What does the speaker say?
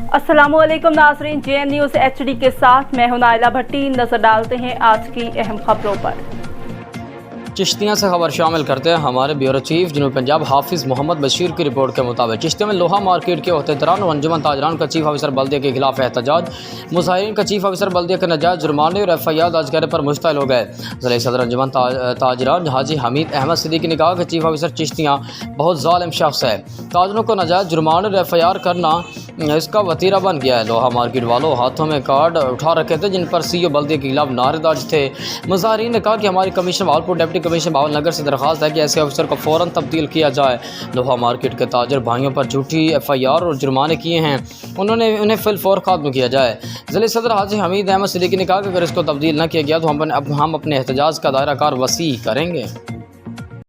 अस्सलाम वालेकुम नाज़रीन, JN न्यूज़ HD के साथ मैं हूं नाइला भट्टी। नजर डालते हैं आज की अहम खबरों पर। चिश्तियाँ से खबर शामिल करते हैं हमारे ब्यूरो चीफ जनूब पंजाब हाफिज़ मोहम्मद बशीर की रिपोर्ट के मुताबिक चिश्तियों में लोहा मार्केट के अहदेदारान और अंजुमन ताजरान का चीफ ऑफिसर बल्दिया के खिलाफ एहतजाज। मुजाहिरीन का चीफ ऑफिसर बल्दिया के नाजायज़ जुर्माने और FIR दर्ज करने पर मुश्तइल हो गए। ज़िले सदर अंजुमन ताजरान हाजी हमीद अहमद सिद्दीकी ने कहा कि चीफ ऑफिसर चिश्तियाँ बहुत ज़ालिम शख्स है। ताजरों को नाजायज़ जुर्माने और FIR करना इसका वतीरा बन गया है। लोहा मार्केट वालों हाथों में कार्ड उठा रखे थे जिन पर CO बल्दिया के खिलाफ नारे दर्ज थे। मुजाहिरीन ने कहा कि हमारी commission Bahawalpur deputy commission Bahawalnagar से दरख्वास्त है कि ऐसे अफसर को फ़ौरन तब्दील किया जाए। लोहा मार्केट के ताजर भाइयों पर झूठी FIR और जुर्माने किए हैं, उन्हें फिलफौर खात्मा किया जाए। ज़िले सदर हाजी हमीद अहमद सिद्दीकी ने कहा कि अगर इसको तब्दील न किया गया तो हम अपने एहतजाज का दायरा कार वसी करेंगे।